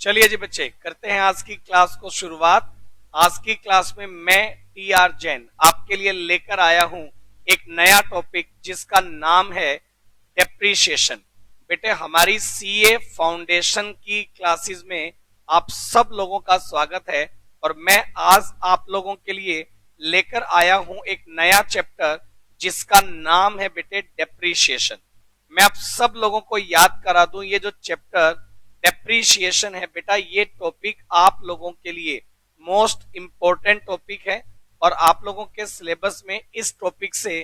चलिए जी बच्चे, करते हैं आज की क्लास को शुरुआत। आज की क्लास में मैं टी.आर. जैन आपके लिए लेकर आया हूं एक नया टॉपिक जिसका नाम है डेप्रीशिएशन। बेटे, हमारी सीए फाउंडेशन की क्लासेस में आप सब लोगों का स्वागत है और मैं आज आप लोगों के लिए लेकर आया हूं एक नया चैप्टर जिसका नाम है बेटे डेप्रीशिएशन। मैं आप सब लोगों को याद करा दूं, ये जो चैप्टर डेप्रीशिएशन है बेटा, ये टॉपिक आप लोगों के लिए मोस्ट इंपॉर्टेंट टॉपिक है और आप लोगों के सिलेबस में इस टॉपिक से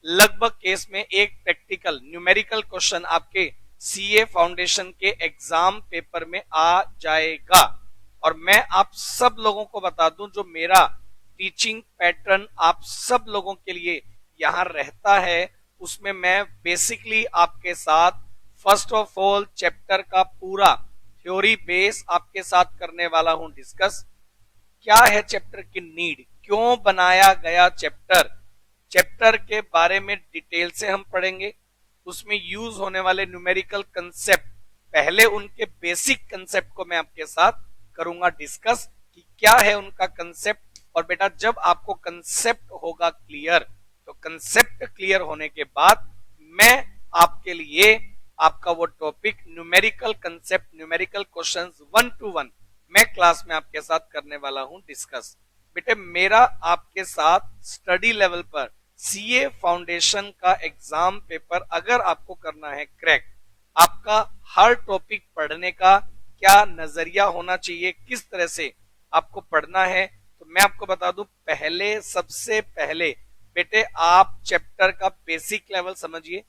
लगभग केस में एक प्रैक्टिकल न्यूमेरिकल क्वेश्चन आपके सीए फाउंडेशन के एग्जाम पेपर में आ जाएगा। और मैं आप सब लोगों को बता दूं, जो मेरा टीचिंग पैटर्न आप सब लोगों के लिए यहां रहता है उसमें मैं बेसिकली आपके साथ फर्स्ट ऑफ ऑल चैप्टर का पूरा थ्योरी बेस आपके साथ करने वाला हूं डिस्कस। क्या है चैप्टर की नीड, क्यों बनाया गया चैप्टर, चैप्टर के बारे में डिटेल से हम पढ़ेंगे। उसमें यूज होने वाले न्यूमेरिकल कंसेप्ट, पहले उनके बेसिक कंसेप्ट को मैं आपके साथ करूंगा डिस्कस कि क्या है उनका कंसेप्ट। और बेटा, जब आपको कंसेप्ट होगा क्लियर, तो कंसेप्ट क्लियर होने के बाद मैं आपके लिए आपका वो topic numerical concept, numerical questions 1 to 1 मैं क्लास में आपके साथ करने वाला हूं डिस्कस। बेटे, मेरा आपके साथ स्टडी लेवल पर सीए फाउंडेशन का एग्जाम पेपर अगर आपको करना है क्रैक, आपका हर टॉपिक पढ़ने का क्या नजरिया होना चाहिए, किस तरह से आपको पढ़ना है, तो मैं आपको बता दूं, सबसे पहले बेटे आप चैप्टर का बेसिक लेवल समझिए।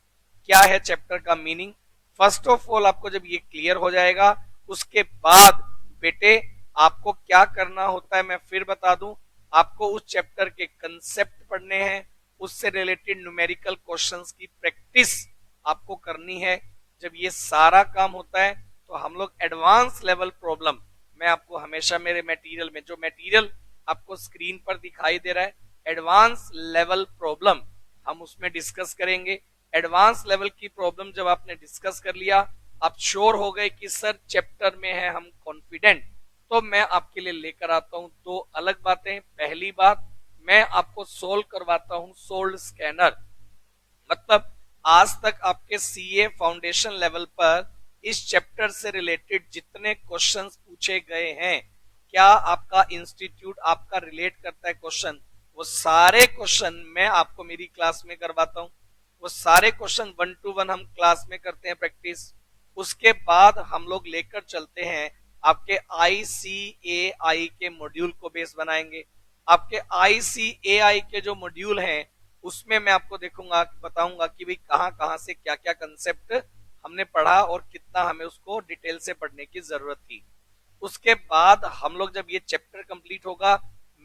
क्या है चैप्टर का मीनिंग, फर्स्ट ऑफ ऑल आपको जब ये क्लियर हो जाएगा, उसके बाद बेटे आपको क्या करना होता है मैं फिर बता दूं। आपको उस चैप्टर के कंसेप्ट पढ़ने हैं, उससे रिलेटेड न्यूमेरिकल क्वेश्चंस की प्रैक्टिस आपको करनी है। जब ये सारा काम होता है तो हम लोग एडवांस लेवल प्रॉब्लम, मैं आपको हमेशा मेरे मटेरियल में, जो मटेरियल आपको स्क्रीन पर दिखाई दे रहा है, एडवांस लेवल प्रॉब्लम हम उसमें डिस्कस करेंगे। एडवांस लेवल की प्रॉब्लम जब आपने डिस्कस कर लिया, आप श्योर हो गए कि सर चैप्टर में है हम कॉन्फिडेंट, तो मैं आपके लिए लेकर आता हूं दो अलग बातें। पहली बात, मैं आपको सोल्व करवाता हूं सोल्ड स्कैनर। मतलब आज तक आपके सीए फाउंडेशन लेवल पर इस चैप्टर से रिलेटेड जितने क्वेश्चंस पूछे गए हैं, क्या आपका इंस्टीट्यूट आपका रिलेट करता है क्वेश्चन, वो सारे क्वेश्चन मैं आपको मेरी क्लास में करवाता हूं। वो सारे क्वेश्चन 1 to 1 हम क्लास में करते हैं प्रैक्टिस। उसके बाद हम लोग लेकर चलते हैं आपके आईसीएआई के मॉड्यूल को बेस बनाएंगे। आपके आईसीएआई के जो मॉड्यूल हैं उसमें मैं आपको देखूंगा, बताऊंगा कि भाई कहां कहां से क्या क्या कंसेप्ट हमने पढ़ा और कितना हमें उसको डिटेल से पढ़ने की जरूरत थी। उसके बाद हम लोग जब ये चैप्टर कंप्लीट होगा,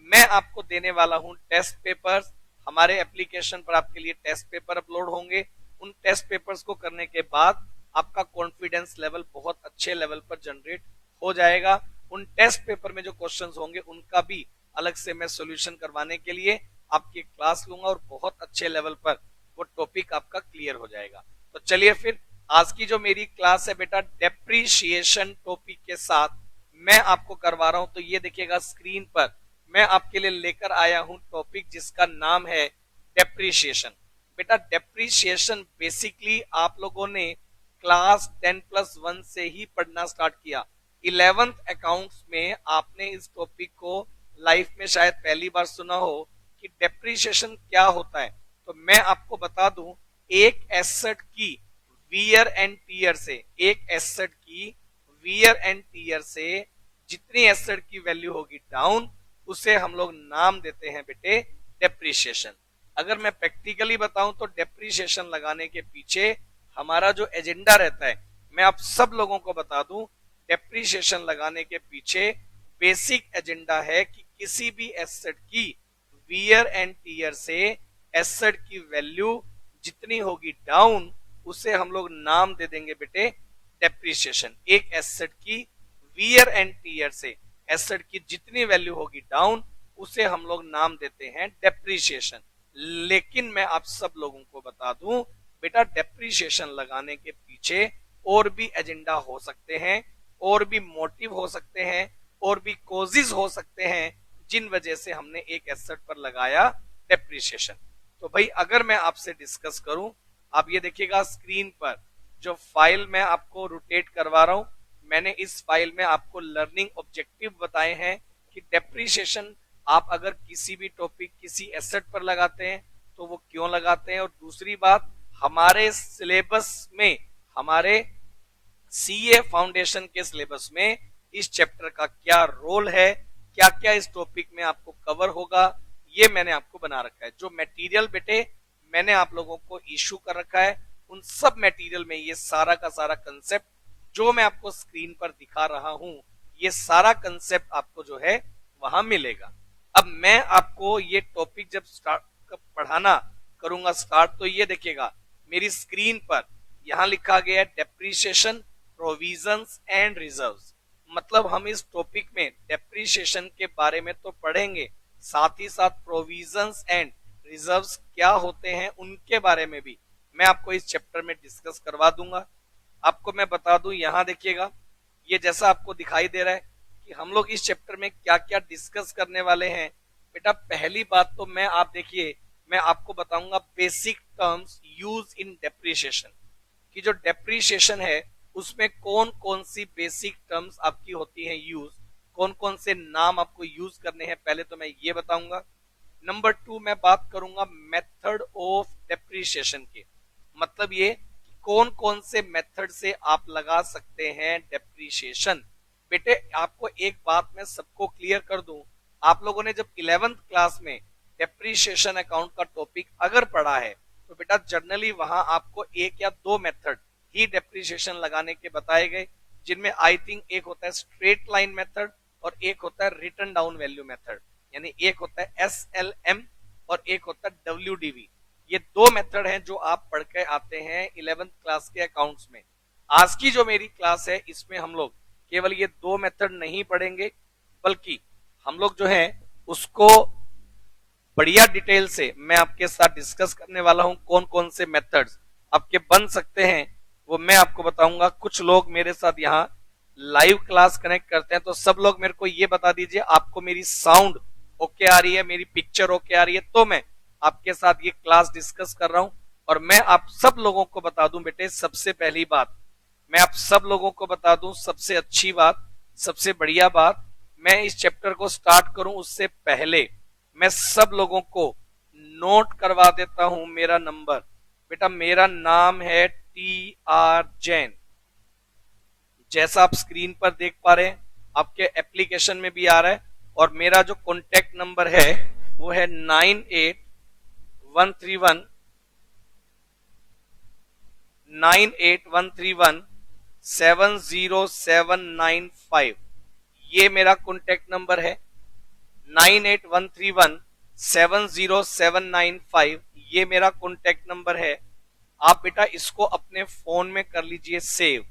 मैं आपको देने वाला हूं टेस्ट पेपर्स। हमारे एप्लीकेशन पर आपके लिए टेस्ट पेपर अपलोड होंगे। उन टेस्ट पेपर्स को करने के बाद आपका कॉन्फिडेंस लेवल बहुत अच्छे लेवल पर जनरेट हो जाएगा। उन टेस्ट पेपर में जो क्वेश्चंस होंगे उनका भी अलग से मैं सॉल्यूशन करवाने के लिए आपकी क्लास लूंगा और बहुत अच्छे लेवल पर वो टॉपिक आपका क्लियर हो जाएगा। तो चलिए फिर आज की जो मेरी क्लास है बेटा, डेप्रीशिएशन टॉपिक के साथ मैं आपको करवा रहा हूं। तो ये देखिएगा स्क्रीन पर मैं आपके लिए लेकर आया हूं टॉपिक जिसका नाम है डेप्रीशिएशन। बेटा, डेप्रीशिएशन बेसिकली आप लोगों ने क्लास 10+1 से ही पढ़ना स्टार्ट किया। 11th अकाउंट्स में आपने इस टॉपिक को लाइफ में शायद पहली बार सुना हो कि डेप्रीशिएशन क्या होता है। तो मैं आपको बता दूं, एक एसेट की वियर एंड टीयर से, एक एसेट की वियर एंड टीयर से जितनी एसेट की वैल्यू होगी डाउन, उसे हम लोग नाम देते हैं बेटे डेप्रीशिएशन। अगर मैं प्रैक्टिकली बताऊं तो डेप्रीशिएशन लगाने के पीछे हमारा जो एजेंडा रहता है, मैं आप सब लोगों को बता दूं, डेप्रीशिएशन लगाने के पीछे बेसिक एजेंडा है कि किसी भी एसेट की वियर एंड टीयर से एसेट की वैल्यू जितनी होगी डाउन, उसे हम लोग नाम दे देंगे बेटे डेप्रीशिएशन। एक एसेट की वियर एंड टीयर से एसेट की जितनी वैल्यू होगी डाउन, उसे हम लोग नाम देते हैं डेप्रीशिएशन। लेकिन मैं आप सब लोगों को बता दूं बेटा, डेप्रीशिएशन लगाने के पीछे और भी एजेंडा हो सकते हैं। और भी मोटिव हो सकते हैं, और भी कोजेज हो सकते हैं जिन वजह से हमने एक एसेट पर लगाया डेप्रिसिएशन। तो भाई अगर मैं आपसे डिस्कस करूं, आप ये देखिएगा स्क्रीन पर जो फाइल मैं आपको रोटेट करवा रहा हूं, मैंने इस फाइल में आपको लर्निंग ऑब्जेक्टिव बताए हैं कि डेप्रिसिएशन आप अगर किसी भी टॉपिक किसी एसेट पर लगाते हैं तो वो क्यों लगाते हैं, और दूसरी बात हमारे सिलेबस में, हमारे सीए फाउंडेशन के सिलेबस में इस चैप्टर का क्या रोल है, क्या क्या इस टॉपिक में आपको कवर होगा, ये मैंने आपको बना रखा है। जो मटेरियल बेटे मैंने आप लोगों को इशू कर रखा है, उन सब मटेरियल में ये सारा का सारा कंसेप्ट जो मैं आपको स्क्रीन पर दिखा रहा हूं, ये सारा कंसेप्ट आपको जो है वहां मिलेगा। अब मैं आपको ये टॉपिक जब स्टार्ट पढ़ाना करूंगा स्टार्ट, तो ये देखिएगा मेरी स्क्रीन पर यहां लिखा गया है डेप्रिसिएशन, प्रोविजंस एंड रिजर्व्स। मतलब हम इस टॉपिक में डेप्रिसिएशन के बारे में तो पढ़ेंगे, साथ ही साथ प्रोविजंस एंड रिजर्व्स क्या होते हैं उनके बारे में भी मैं आपको इस चैप्टर में डिस्कस करवा दूंगा। आपको मैं बता दूं, यहां देखिएगा ये जैसा आपको दिखाई दे रहा है कि हम लोग इस चैप्टर में क्या क्या डिस्कस करने वाले हैं। बेटा पहली बात तो आप देखिए, मैं आपको बताऊंगा basic terms use in depreciation, कि जो डेप्रिसिएशन है उसमें कौन कौन सी बेसिक टर्म्स आपकी होती हैं यूज, कौन कौन से नाम आपको यूज करने हैं, पहले तो मैं ये बताऊंगा। नंबर 2 मैं बात करूंगा मेथड ऑफ डेप्रिसिएशन के, मतलब ये कौन कौन से मेथड से आप लगा सकते हैं डेप्रिसिएशन। बेटे आपको एक बात मैं सबको क्लियर कर दूं, आप लोगों ने जब 11th क्लास में डेप्रिसिएशन अकाउंट का टॉपिक अगर पढ़ा है तो बेटा जनरली वहां आपको एक या दो मेथड ही डेप्रिसिएशन लगाने के बताए गए, जिनमें आई थिंक एक होता है स्ट्रेट लाइन मेथड और एक होता है रिटर्न डाउन वैल्यू मेथड, यानी एक होता है SLM और एक होता है WDV। ये दो मेथड हैं जो आप पढ़ के आते हैं 11th क्लास के अकाउंट्स में। आज की जो मेरी क्लास है इसमें हम लोग केवल ये दो मेथड नहीं पढ़ेंगे, बल्कि हम लोग जो है उसको बढ़िया डिटेल से मैं आपके साथ डिस्कस करने वाला हूं। कौन कौन से मेथड्स आपके बन सकते हैं वो मैं आपको बताऊंगा। कुछ लोग मेरे साथ यहाँ लाइव क्लास कनेक्ट करते हैं, तो सब लोग मेरे को ये बता दीजिए आपको मेरी साउंड ओके आ रही है, मेरी पिक्चर ओके आ रही है, तो मैं आपके साथ ये क्लास डिस्कस कर रहा हूं। और मैं आप सब लोगों को बता दूं बेटे, सबसे पहली बात मैं आप सब लोगों को बता दूं, सबसे अच्छी बात, सबसे बढ़िया बात, मैं इस चैप्टर को स्टार्ट करूं उससे पहले मैं सब लोगों को नोट करवा देता हूं मेरा नंबर। बेटा मेरा नाम है TR जैन, जैसा आप स्क्रीन पर देख पा रहे हैं, आपके एप्लीकेशन में भी आ रहा है। और मेरा जो कॉन्टेक्ट नंबर है वो है 9813170795। ये मेरा कॉन्टेक्ट नंबर है 9813170795, ये मेरा कॉन्टेक्ट नंबर है। आप बेटा इसको अपने फोन में कर लीजिए सेव।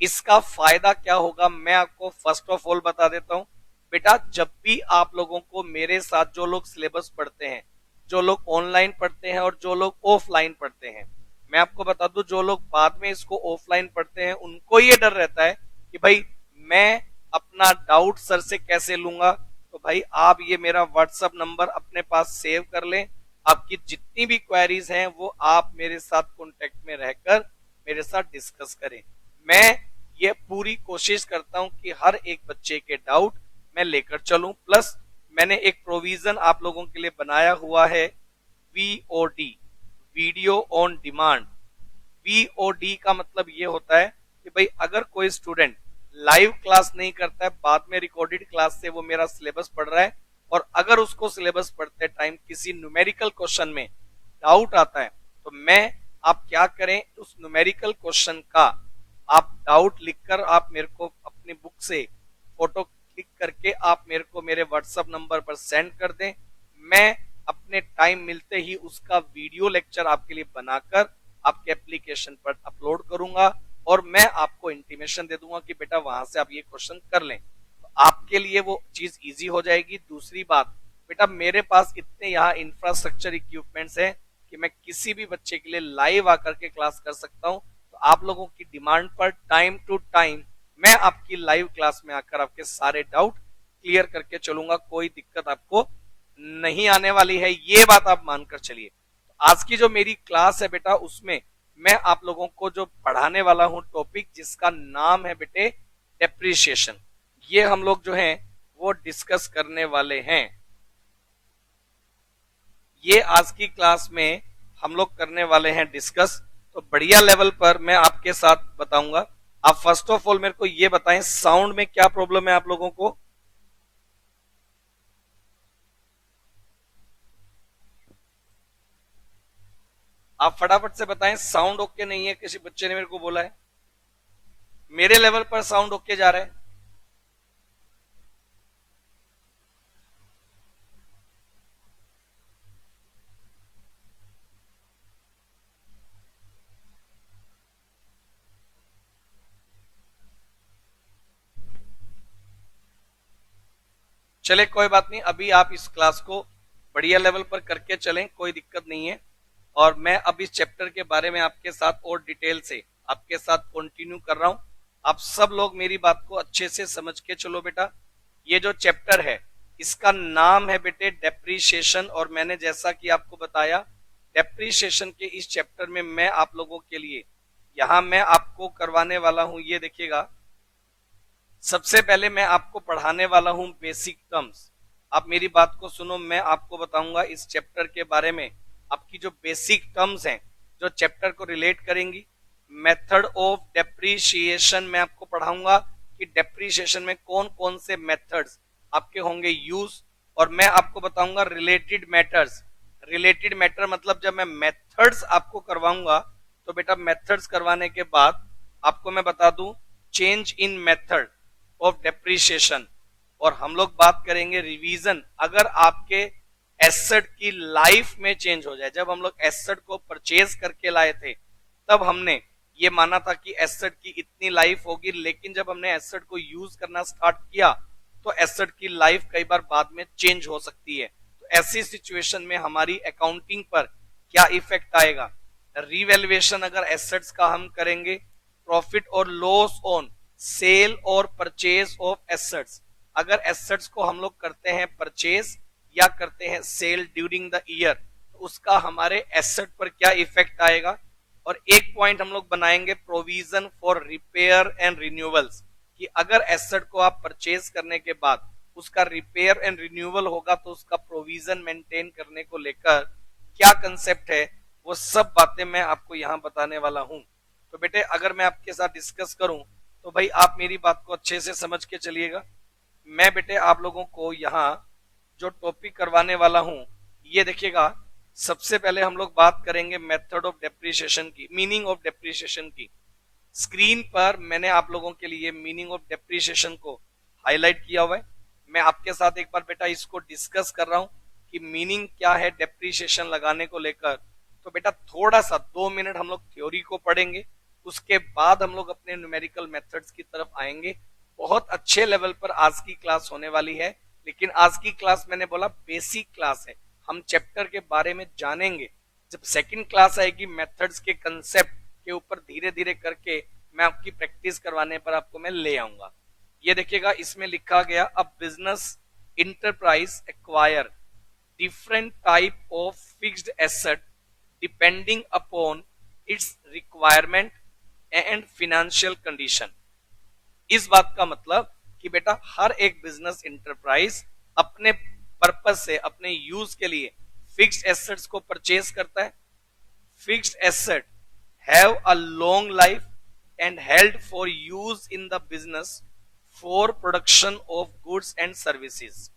इसका फायदा क्या होगा मैं आपको फर्स्ट ऑफ ऑल बता देता हूं। बेटा जब भी आप लोगों को मेरे साथ, जो लोग सिलेबस पढ़ते हैं, जो लोग ऑनलाइन पढ़ते हैं और जो लोग ऑफलाइन पढ़ते हैं, मैं आपको बता दूं जो लोग बाद में इसको ऑफलाइन पढ़ते हैं उनको ये डर रहता है कि भाई मैं अपना डाउट सर से कैसे लूंगा। तो भाई आप ये मेरा व्हाट्सएप नंबर अपने पास सेव कर लें। आपकी जितनी भी क्वेरीज हैं वो आप मेरे साथ कांटेक्ट में रहकर मेरे साथ डिस्कस करें। मैं ये पूरी कोशिश करता हूं कि हर एक बच्चे के डाउट मैं लेकर चलूं। प्लस मैंने एक प्रोविजन आप लोगों के लिए बनाया हुआ है VOD, video on demand. VOD का मतलब ये होता है कि भाई अगर कोई स्टूडेंट लाइव क्लास नहीं करता है, बाद में रिकॉर्डेड क्लास से वो मेरा सिलेबस पढ़ रहा है, और अगर उसको सिलेबस पढ़ते टाइम किसी न्यूमेरिकल क्वेश्चन में डाउट आता है, तो मैं आप क्या करें, उस न्यूमेरिकल क्वेश्चन का आप डाउट लिखकर आप मेरे को अपनी बुक से फोटो क्लिक करके आप मेरे को मेरे व्हाट्सएप नंबर पर सेंड कर दें। मैं अपने टाइम मिलते ही उसका वीडियो लेक्चर आपके लिए बनाकर आपके एप्लीकेशन पर अपलोड करूंगा, और मैं आपको इंटीमेशन दे दूंगा कि बेटा वहां से आप ये क्वेश्चन कर लें, तो आपके लिए वो चीज इजी हो जाएगी। दूसरी बात बेटा मेरे पास इतने यहाँ इंफ्रास्ट्रक्चर इक्विपमेंट्स हैं कि मैं किसी भी बच्चे के लिए लाइव आकर के क्लास कर सकता हूँ। तो आप लोगों की डिमांड पर टाइम टू टाइम मैं आपकी लाइव क्लास में आकर आपके सारे डाउट क्लियर करके चलूंगा, कोई दिक्कत आपको नहीं आने वाली है, ये बात आप मानकर चलिए। आज की जो मेरी क्लास है बेटा, उसमें मैं आप लोगों को जो पढ़ाने वाला हूं टॉपिक, जिसका नाम है बेटे डेप्रीशिएशन, ये हम लोग जो है वो डिस्कस करने वाले हैं। ये आज की क्लास में हम लोग करने वाले हैं डिस्कस। तो बढ़िया लेवल पर मैं आपके साथ बताऊंगा। आप फर्स्ट ऑफ ऑल मेरे को ये बताएं, साउंड में क्या प्रॉब्लम है आप लोगों को? आप फटाफट से बताएं, साउंड ओके नहीं है? किसी बच्चे ने मेरे को बोला है मेरे लेवल पर साउंड ओके जा रहा है। चले कोई बात नहीं, अभी आप इस क्लास को बढ़िया लेवल पर करके चलें, कोई दिक्कत नहीं है। और मैं अब इस चैप्टर के बारे में आपके साथ और डिटेल से आपके साथ कंटिन्यू कर रहा हूं। आप सब लोग मेरी बात को अच्छे से समझ के चलो बेटा। ये जो चैप्टर है इसका नाम है बेटे डेप्रीशिएशन, और मैंने जैसा कि आपको बताया डेप्रीशिएशन के इस चैप्टर में मैं आप लोगों के लिए यहां मैं आपको करवाने वाला हूं, ये देखिएगा। सबसे पहले मैं आपको पढ़ाने वाला हूं बेसिक टर्म्स। आप मेरी बात को सुनो, मैं आपको बताऊंगा इस चैप्टर के बारे में आपकी जो बेसिक टर्म्स हैं जो चैप्टर को रिलेट करेंगी। मेथड ऑफ डेप्रीशिएशन मैं आपको पढ़ाऊंगा कि डेप्रीशिएशन में कौन कौन से मेथड्स आपके होंगे यूज, और मैं आपको बताऊंगा रिलेटेड मैटर्स। रिलेटेड मैटर मतलब जब मैं मेथड्स आपको करवाऊंगा तो बेटा मेथड्स करवाने के बाद आपको मैं बता दूं change in method of depreciation. और हम लोग बात करेंगे रिवीजन, अगर आपके एसेट की लाइफ में चेंज हो जाए। जब हम लोग एसेट को परचेज करके लाए थे तब हमने ये माना था कि एसेट की इतनी लाइफ होगी, लेकिन जब हमने एसेट को यूज करना स्टार्ट किया तो एसेट की लाइफ कई बार बाद में चेंज हो सकती है। तो ऐसी सिचुएशन में हमारी अकाउंटिंग पर क्या इफेक्ट आएगा? रिवैल्यूएशन अगर एसेट्स का हम करेंगे, प्रॉफिट और लॉस ऑन सेल और परचेज ऑफ एसेट्स, अगर एसेट्स को हम लोग करते हैं परचेज या करते हैं सेल ड्यूरिंग द ईयर, तो उसका हमारे एसेट पर क्या इफेक्ट आएगा। और एक पॉइंट हम लोग बनाएंगे provision for repair and renewals, कि अगर एसेट को आप परचेज करने के बाद उसका रिपेयर एंड रिन्यूअल होगा तो उसका प्रोविजन मेंटेन करने को लेकर क्या कंसेप्ट है, वो सब बातें मैं आपको यहां बताने वाला हूं। तो बेटे अगर मैं आपके साथ डिस्कस करूं तो भाई आप मेरी बात को अच्छे से समझ के चलिएगा। मैं बेटे आप लोगों को यहाँ जो टॉपिक करवाने वाला हूं, ये देखिएगा। सबसे पहले हम लोग बात करेंगे मेथड ऑफ डेप्रीशिएशन की, मीनिंग ऑफ डेप्रीशिएशन की। स्क्रीन पर मैंने आप लोगों के लिए मीनिंग ऑफ डेप्रीशिएशन को हाईलाइट किया हुआ है। मैं आपके साथ एक बार बेटा इसको डिस्कस कर रहा हूं कि मीनिंग क्या है डेप्रीशिएशन लगाने को लेकर। तो बेटा थोड़ा सा 2 मिनट हम लोग थ्योरी को पढ़ेंगे, उसके बाद हम लोग अपने न्यूमेरिकल मेथड्स की तरफ आएंगे। बहुत अच्छे लेवल पर आज की क्लास होने वाली है, लेकिन आज की क्लास मैंने बोला बेसिक क्लास है, हम चैप्टर के बारे में जानेंगे। जब सेकंड क्लास आएगी मेथड्स के कंसेप्ट के ऊपर धीरे धीरे करके मैं आपकी प्रैक्टिस करवाने पर आपको मैं ले आऊंगा। ये देखिएगा इसमें लिखा गया, a business enterprise acquire different type of fixed asset depending upon its requirement and financial condition। इस बात का मतलब कि बेटा हर एक बिजनेस इंटरप्राइज अपने पर्पस से, अपने यूज के लिए फिक्स्ड एसेट्स को परचेज करता है। Fixed asset have a long life and held for use in the business for production of goods and services.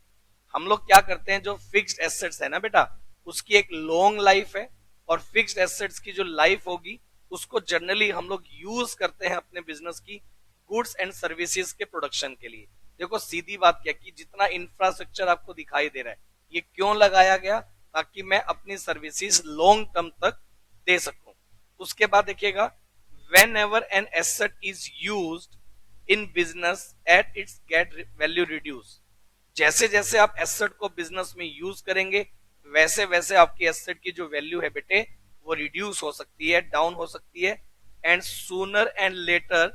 हम लोग क्या करते हैं, जो फिक्स्ड एसेट्स है ना बेटा, उसकी एक लॉन्ग लाइफ है, और फिक्स्ड एसेट्स की जो लाइफ होगी उसको जनरली हम लोग यूज करते हैं अपने बिजनेस की गुड्स एंड सर्विसेज के प्रोडक्शन के लिए। देखो सीधी बात क्या कि जितना इंफ्रास्ट्रक्चर आपको दिखाई दे रहा है ये क्यों लगाया गया, ताकि मैं अपनी सर्विसेज लॉन्ग टर्म तक दे सकूं। उसके बाद देखिएगा, when ever an asset is used in business at it's get value reduce. जैसे जैसे आप एसेट को बिजनेस में यूज करेंगे वैसे वैसे आपकी एसेट की जो वैल्यू है बेटे वो रिड्यूस हो सकती है, डाउन हो सकती है। And sooner and later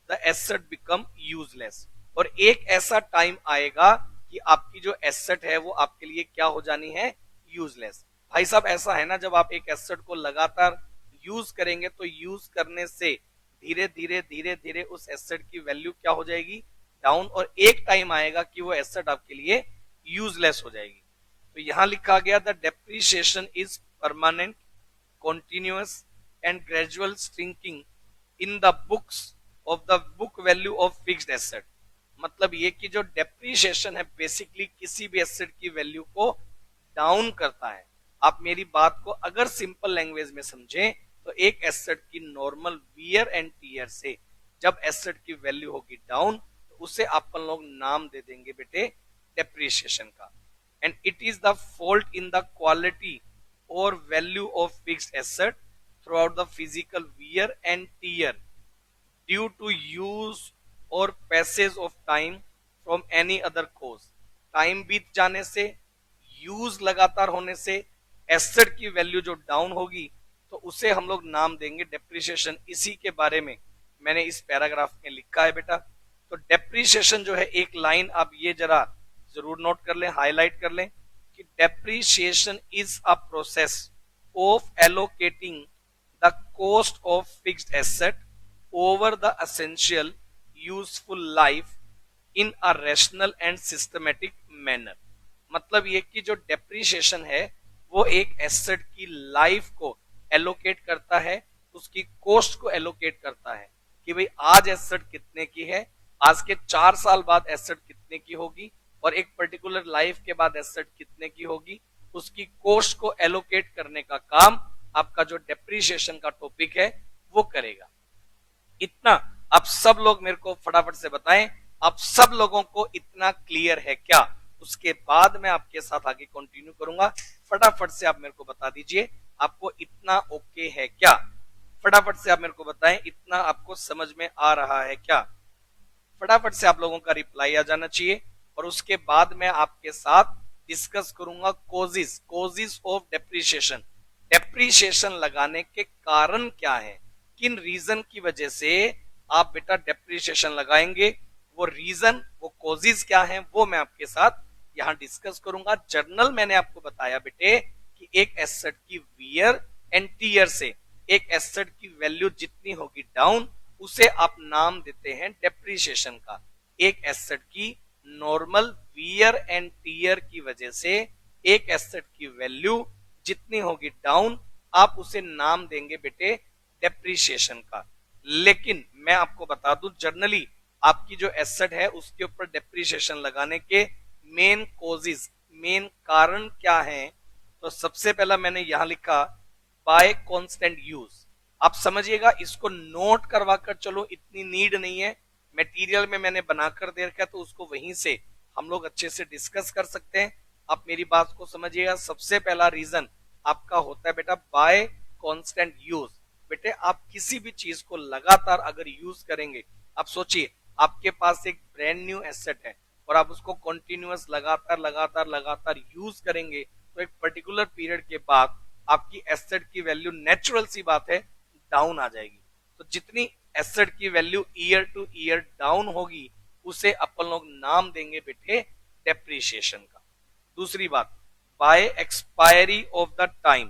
the the asset become useless. और एक ऐसा टाइम आएगा कि आपकी जो एसेट है वो आपके लिए क्या हो जानी है, यूजलेस। भाई साहब ऐसा है ना, जब आप एक एसेट को लगातार यूज करेंगे तो यूज करने से धीरे धीरे धीरे धीरे उस एसेट की वैल्यू क्या हो जाएगी, डाउन, और एक टाइम आएगा कि वो एसेट आपके लिए यूजलेस हो जाएगी। तो यहां लिखा गया the depreciation is permanent, continuous and gradual shrinking in the books of the book value of fixed asset। मतलब ये कि जो डेप्रीशिएशन है बेसिकली किसी भी एसेट की वैल्यू को डाउन करता है। आप मेरी बात को अगर सिंपल लैंग्वेज में समझें तो एक एसेट की नॉर्मल वियर एंड टीयर से जब एसेट की वैल्यू होगी डाउन तो उसे अपन लोग नाम दे देंगे बेटे डेप्रीशिएशन का। And it is the fault in the quality or value of fixed asset throughout the physical wear and tear due to use or passage of time from any other cause। Time बीत जाने से, use लगातार होने से asset की value जो down होगी तो उसे हम लोग नाम देंगे डेप्रिसिएशन। इसी के बारे में मैंने इस पैराग्राफ में लिखा है बेटा। तो डेप्रिसिएशन जो है, एक लाइन आप ये जरा जरूर नोट कर लें, हाईलाइट कर लें कि depreciation is a process of allocating the cost of fixed asset over the essential useful life in a rational and systematic manner। मतलब ये कि जो डेप्रीशिएशन है वो एक एसेट की लाइफ को एलोकेट करता है, उसकी कॉस्ट को एलोकेट करता है कि भाई आज एसेट कितने की है, आज के 4 साल बाद एसेट कितने की होगी और एक पर्टिकुलर लाइफ के बाद एसेट कितने की होगी, उसकी कॉस्ट को एलोकेट करने का काम आपका जो डेप्रीशिएशन का टॉपिक है वो करेगा। इतना आप सब लोग मेरे को फटाफट से बताएं, आप सब लोगों को इतना क्लियर है क्या? उसके बाद मैं आपके साथ आगे कंटिन्यू करूंगा। फटाफट से आप मेरे को बता दीजिए आपको इतना ओके है क्या? फटाफट से आप मेरे को बताएं इतना आपको समझ में आ रहा है क्या? फटाफट से आप लोगों का रिप्लाई आ जाना चाहिए। और उसके बाद मैं आपके साथ डिस्कस करूंगा कोजिस ऑफ डेप्रीशिएशन। डेप्रीशिएशन लगाने के कारण क्या है, किन रीजन की वजह से आप बेटा डेप्रीशिएशन लगाएंगे, वो रीजन, वो कोजिस क्या है, वो मैं आपके साथ यहां डिस्कस करूंगा। जर्नल मैंने आपको बताया बेटे कि एक एसेट की वियर एंड टीयर से एक एसेट की वैल्यू जितनी होगी डाउन उसे आप नाम देते हैं डेप्रीशिएशन का। एक एसेट की नॉर्मल वियर एंड टीयर की वजह से एक एसेट की वैल्यू जितनी होगी डाउन आप उसे नाम देंगे बेटे डेप्रीशिएशन का। लेकिन मैं आपको बता दूं जनरली आपकी जो एसेट है उसके ऊपर डेप्रीशिएशन लगाने के मेन कोजिस, मेन कारण क्या है? तो सबसे पहला मैंने यहां लिखा बाय कांस्टेंट यूज। आप समझिएगा, इसको नोट करवा कर चलो, इतनी नीड नहीं है, मटेरियल में मैंने बनाकर दे रखा है तो उसको वहीं से हम लोग अच्छे से डिस्कस कर सकते हैं। आप मेरी बात को समझिएगा। सबसे पहला रीजन आपका होता है बेटा बाय कांस्टेंट यूज। बेटे आप किसी भी चीज को लगातार अगर यूज करेंगे, आप सोचिए आपके पास एक ब्रांड न्यू एसेट है और आप उसको कंटिन्यूअस लगातार लगातार लगातार यूज करेंगे तो एक पर्टिकुलर पीरियड के बाद आपकी एसेट की वैल्यू नेचुरल सी बात है डाउन आ जाएगी। तो जितनी एसेट की value year two year down होगी उसे अपन लोग नाम देंगे बेटे डेप्रीशिएशन का। दूसरी बात by expiry of the time.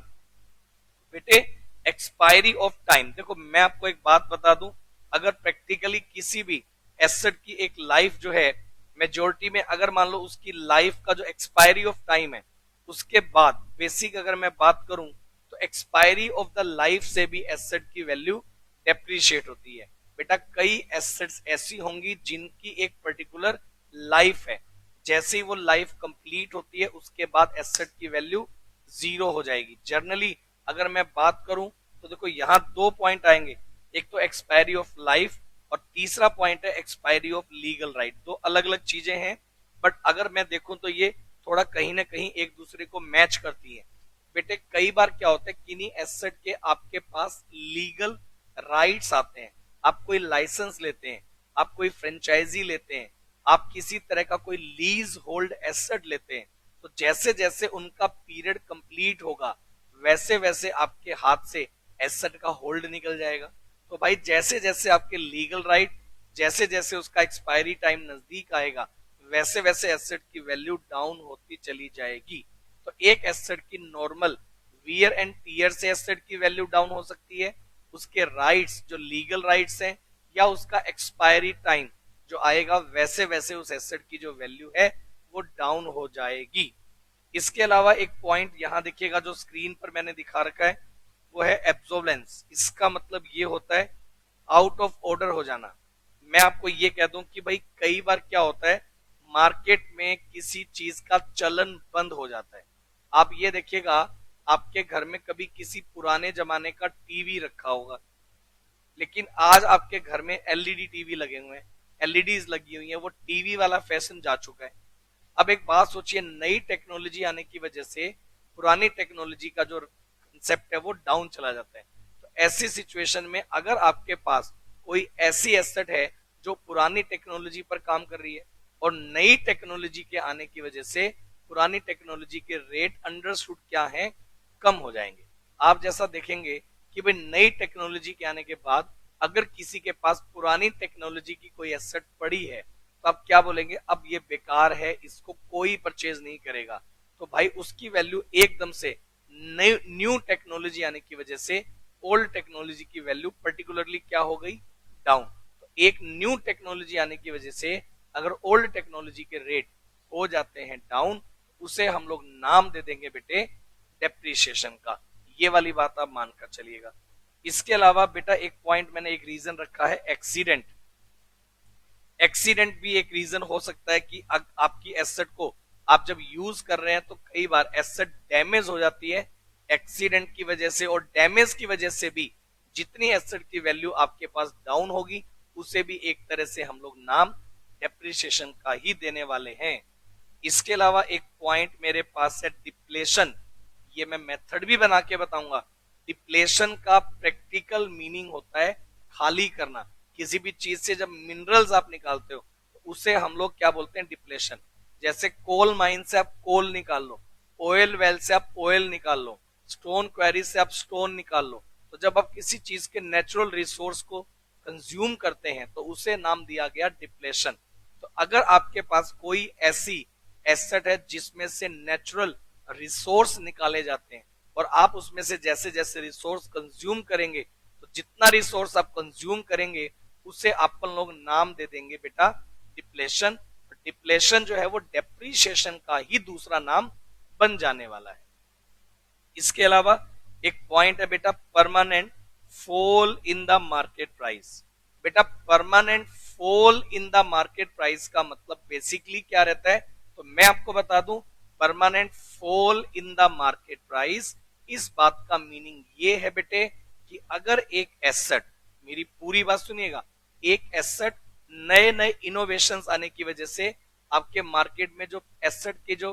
बेटे एक्सपायरी ऑफ टाइम, देखो मैं आपको एक बात बता दूं, अगर प्रैक्टिकली किसी भी एसेट की एक लाइफ जो है मेजोरिटी में अगर मान लो उसकी लाइफ का जो एक्सपायरी ऑफ टाइम है उसके बाद बेसिक अगर मैं बात करूं तो एक्सपायरी ऑफ द लाइफ से भी एसेट की वैल्यू डेप्रीशिएट होती है। बेटा कई एसेट्स ऐसी होंगी जिनकी एक पर्टिकुलर लाइफ है, जैसे ही वो लाइफ कंप्लीट होती है उसके बाद एसेट की वैल्यू जीरो हो जाएगी। जनरली अगर मैं बात करूं तो देखो यहां 2 पॉइंट आएंगे, एक तो एक्सपायरी ऑफ लाइफ और तीसरा पॉइंट है एक्सपायरी ऑफ लीगल राइट। दो अलग अलग चीजें हैं बट अगर मैं देखूं तो ये थोड़ा कहीं ना कहीं एक दूसरे को मैच करती है। बेटे कई बार क्या होता है किन्हीं एसेट के आपके पास लीगल राइट्स आते हैं, आप कोई लाइसेंस लेते हैं, आप कोई फ्रेंचाइजी लेते हैं, आप किसी तरह का कोई लीज होल्ड एसेट लेते हैं, तो जैसे जैसे उनका पीरियड कंप्लीट होगा वैसे वैसे आपके हाथ से एसेट का होल्ड निकल जाएगा। तो भाई जैसे जैसे आपके लीगल राइट जैसे जैसे उसका एक्सपायरी टाइम नजदीक आएगा वैसे वैसे एसेट की वैल्यू डाउन होती चली जाएगी। तो एक एसेट की नॉर्मल वियर एंड टीयर से एसेट की वैल्यू डाउन हो सकती है, उसके राइट्स जो लीगल राइट्स हैं या उसका एक्सपायरी टाइम जो आएगा वैसे वैसे उस एसेट की जो वैल्यू है वो डाउन हो जाएगी। इसके अलावा एक पॉइंट यहां देखिएगा जो स्क्रीन पर मैंने दिखा रखा है वो है एब्जॉर्बेंस। इसका मतलब ये होता है आउट ऑफ ऑर्डर हो जाना। मैं आपको ये कह दूं कि भाई कई बार क्या होता है मार्केट में किसी चीज का चलन बंद हो जाता है। आप ये देखिएगा आपके घर में कभी किसी पुराने जमाने का टीवी रखा होगा, लेकिन आज आपके घर में एलईडी टीवी लगे हुए हैं, एलईडीज लगी हुई हैं, वो टीवी वाला फैशन जा चुका है। अब एक बात सोचिए, नई टेक्नोलॉजी आने की वजह से पुरानी टेक्नोलॉजी का जो कंसेप्ट है वो डाउन चला जाता है। तो ऐसी सिचुएशन में अगर आपके पास कोई ऐसी एसेट है जो पुरानी टेक्नोलॉजी पर काम कर रही है और नई टेक्नोलॉजी के आने की वजह से पुरानी टेक्नोलॉजी के रेट अंडरशूट क्या है, कम हो जाएंगे। आप जैसा देखेंगे कि भाई नई टेक्नोलॉजी के आने के बाद अगर किसी के पास पुरानी टेक्नोलॉजी की कोई एसेट पड़ी है तो आप क्या बोलेंगे, अब ये बेकार है, इसको कोई परचेज नहीं करेगा। तो भाई उसकी वैल्यू एकदम से न्यू टेक्नोलॉजी आने की वजह से ओल्ड टेक्नोलॉजी की वैल्यू पर्टिकुलरली क्या हो गई, डाउन। तो एक न्यू टेक्नोलॉजी आने की वजह से अगर ओल्ड टेक्नोलॉजी के रेट हो जाते हैं डाउन, उसे हम लोग नाम दे देंगे बेटे डेप्रिसिएशन का। ये वाली बात आप मानकर चलिएगा। इसके अलावा बेटा एक पॉइंट मैंने एक रीजन रखा है एक्सीडेंट। एक्सीडेंट भी एक रीजन हो सकता है कि आपकी एसेट को आप जब यूज कर रहे हैं तो कई बार एसेट डैमेज हो जाती है एक्सीडेंट की वजह से, और डैमेज की वजह से भी जितनी एसेट की वैल्यू आपके पास डाउन होगी उसे भी एक तरह से हम लोग नाम डेप्रिसिएशन का ही देने वाले हैं। इसके अलावा एक पॉइंट मेरे पास है डिप्लेशन। ये मैं मेथड भी बना के बताऊंगा। डिप्लेशन का प्रैक्टिकल मीनिंग होता है खाली करना। किसी भी चीज से जब मिनरल्स आप निकालते हो तो उसे हम लोग क्या बोलते हैं, डिप्लेशन। जैसे कोल माइन से आप कोल निकाल लो, ऑयल वेल से आप ऑयल निकाल लो, स्टोन क्वेरी से आप स्टोन निकाल लो। तो जब आप किसी चीज के नेचुरल रिसोर्स को कंज्यूम करते हैं तो उसे नाम दिया गया डिप्लेशन। तो अगर आपके पास कोई ऐसी एसेट है जिसमें से नेचुरल रिसोर्स निकाले जाते हैं और आप उसमें से जैसे जैसे रिसोर्स कंज्यूम करेंगे तो जितना रिसोर्स आप कंज्यूम करेंगे उसे अपन लोग नाम दे देंगे बेटा डिप्लेशन। डिप्लेशन जो है वो डेप्रिसिएशन का ही दूसरा नाम बन जाने वाला है। इसके अलावा एक पॉइंट है बेटा permanent fall in the market price. बेटा permanent fall in the market price का मतलब बेसिकली क्या रहता है, तो मैं आपको बता दूं permanent fall in the market price, इस बात का मीनिंग ये है बेटे कि अगर एक एसेट, मेरी पूरी बात सुनिएगा, एक एसेट नए नए इनोवेशंस आने की वजह से आपके मार्केट में जो एसेट के जो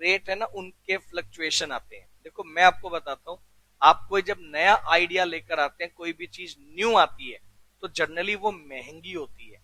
रेट है ना उनके फ्लक्चुएशन आते हैं। देखो मैं आपको बताता हूं, आप कोई जब नया आइडिया लेकर आते हैं, कोई भी चीज न्यू आती है तो जनरली वो महंगी होती है,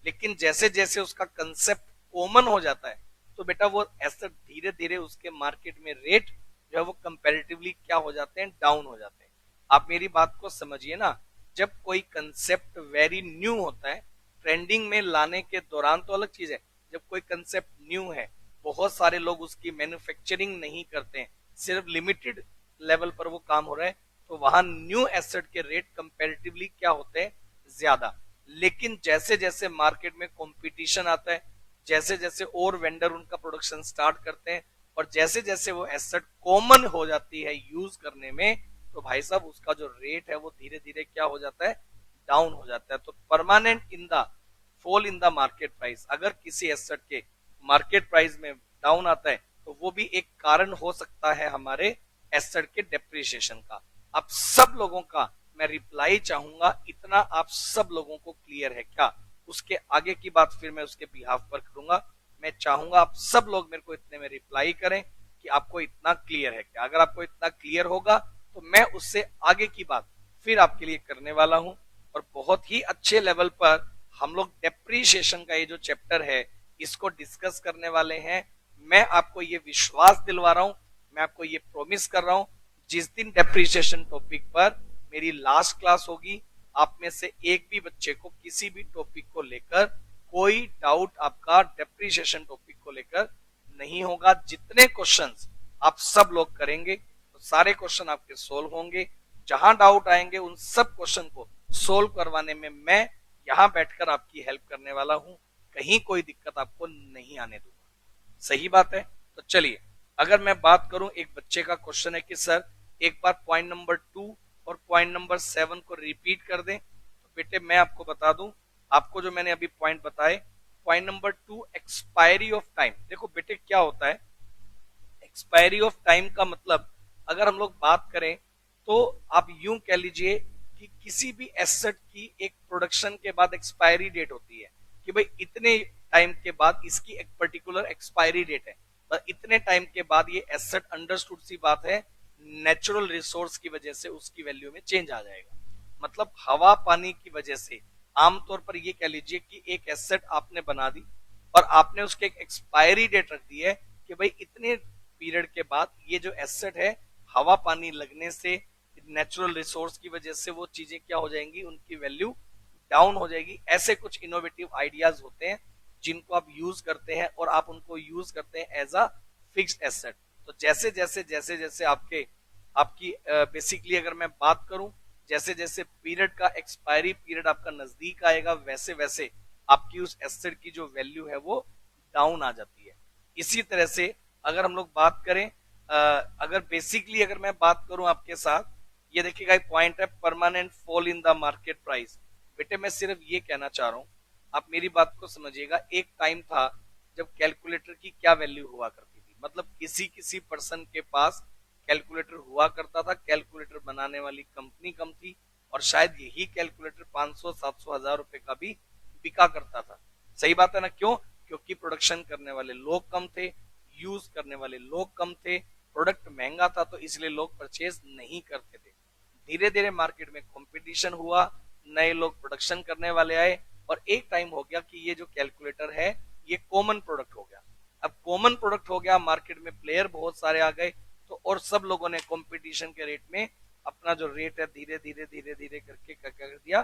लेकिन जैसे जैसे उसका कंसेप्ट कॉमन हो जाता है तो बेटा वो एसेट धीरे धीरे उसके मार्केट में रेट जो है वो कंपैरेटिवली क्या हो जाते हैं, डाउन हो जाते हैं। आप मेरी बात को समझिए ना, जब कोई कंसेप्ट वेरी न्यू होता है, ट्रेंडिंग में लाने के दौरान तो अलग चीज है, जब कोई कंसेप्ट न्यू है, बहुत सारे लोग उसकी मैन्युफैक्चरिंग नहीं करते हैं, सिर्फ लिमिटेड लेवल पर वो काम हो रहा है, तो वहां न्यू एसेट के रेट कंपैरेटिवली क्या होते हैं, ज्यादा। लेकिन जैसे जैसे मार्केट में कंपटीशन आता है, जैसे जैसे और वेंडर उनका प्रोडक्शन स्टार्ट करते हैं और जैसे जैसे वो एसेट कॉमन हो जाती है यूज करने में, तो भाई साहब उसका जो रेट है वो धीरे धीरे क्या हो जाता है, डाउन हो जाता है। तो permanent in the fall in the market price, अगर किसी एसेट के मार्केट प्राइस में डाउन आता है तो वो भी एक कारण हो सकता है हमारे एसेट के डेप्रिसिएशन का। आप सब लोगों का मैं रिप्लाई चाहूंगा, इतना आप सब लोगों को क्लियर है क्या? उसके आगे की बात फिर मैं उसके बिहाफ पर करूंगा। मैं चाहूंगा आप सब लोग मेरे को इतने में रिप्लाई करें कि आपको इतना क्लियर है क्या। अगर आपको इतना क्लियर होगा तो मैं उससे आगे की बात फिर आपके लिए करने वाला हूं, और बहुत ही अच्छे लेवल पर हम लोग डेप्रिसिएशन का ये जो चैप्टर है इसको डिस्कस करने वाले हैं। मैं आपको ये विश्वास दिलवा रहा हूं, मैं आपको ये प्रॉमिस कर रहा हूं, जिस दिन डेप्रिसिएशन टॉपिक पर मेरी लास्ट क्लास होगी आप में से एक भी बच्चे को किसी भी टॉपिक को लेकर कोई डाउट आपका डेप्रीशिएशन टॉपिक को लेकर नहीं होगा। जितने क्वेश्चंस आप सब लोग करेंगे तो सारे क्वेश्चन आपके सोल्व होंगे। जहां डाउट आएंगे उन सब क्वेश्चन को सोल्व करवाने में मैं यहां बैठकर आपकी हेल्प करने वाला हूं। कहीं कोई दिक्कत आपको नहीं आने दूंगा। सही बात है। तो चलिए, अगर मैं बात करूं, एक बच्चे का क्वेश्चन है कि सर एक बार पॉइंट नंबर 2 और पॉइंट नंबर 7 को रिपीट कर दें। तो बेटे मैं आपको बता दूं, आपको जो मैंने अभी पॉइंट बताए, point number 2 expiry of time. देखो बेटे क्या होता है एक्सपायरी ऑफ टाइम का मतलब, अगर हम लोग बात करें तो आप यूं कह लीजिए कि किसी भी एसेट की एक प्रोडक्शन के बाद एक्सपायरी डेट होती है कि भाई इतने टाइम के बाद इसकी एक पर्टिकुलर एक्सपायरी डेट है, पर इतने टाइम के बाद ये एसेट, अंडरस्टूड सी बात है, नेचुरल रिसोर्स की वजह से उसकी वैल्यू में चेंज आ जाएगा। मतलब हवा पानी की वजह से आमतौर पर ये कह लीजिए कि एक एसेट आपने बना दी और आपने उसके एक एक्सपायरी डेट रख दी है कि भाई इतने पीरियड के बाद ये जो एसेट है, हवा पानी लगने से, नेचुरल रिसोर्स की वजह से वो चीजें क्या हो जाएंगी, उनकी वैल्यू डाउन हो जाएगी। ऐसे कुछ इनोवेटिव आइडियाज होते हैं जिनको आप यूज करते हैं और आप उनको यूज करते हैं एज अ फिक्स्ड एसेट। तो जैसे जैसे जैसे जैसे आपकी बेसिकली अगर मैं बात करूं, जैसे जैसे पीरियड का एक्सपायरी पीरियड आपका नजदीक आएगा, वैसे वैसे आपकी उस एसेट की जो वैल्यू है वो डाउन आ जाती है। इसी तरह से अगर हम लोग बात करें, अगर बेसिकली अगर मैं बात करूं आपके साथ, ये देखिएगा एक पॉइंट है permanent fall in the market price. बेटे मैं सिर्फ ये कहना चाह रहा हूं, आप मेरी बात को समझिएगा। एक टाइम था जब कैलकुलेटर की क्या वैल्यू हुआ करती थी, मतलब किसी किसी पर्सन के पास कैलकुलेटर हुआ करता था, कैलकुलेटर बनाने वाली कंपनी कम थी और शायद यही कैलकुलेटर 500 700 हजार रुपए का भी बिका करता था। सही बात है ना? क्यों? क्योंकि प्रोडक्शन करने वाले लोग कम थे, यूज करने वाले लोग कम थे, प्रोडक्ट महंगा था, तो इसलिए लोग परचेज नहीं करते थे। धीरे धीरे मार्केट में कंपटीशन हुआ, नए लोग प्रोडक्शन करने वाले आए और एक टाइम हो गया कि ये जो कैलकुलेटर है ये कॉमन प्रोडक्ट हो गया। अब कॉमन प्रोडक्ट हो गया, मार्केट में प्लेयर बहुत सारे आ गए, तो और सब लोगों ने कंपटीशन के रेट में अपना जो रेट है धीरे धीरे धीरे धीरे करके क्या कर दिया,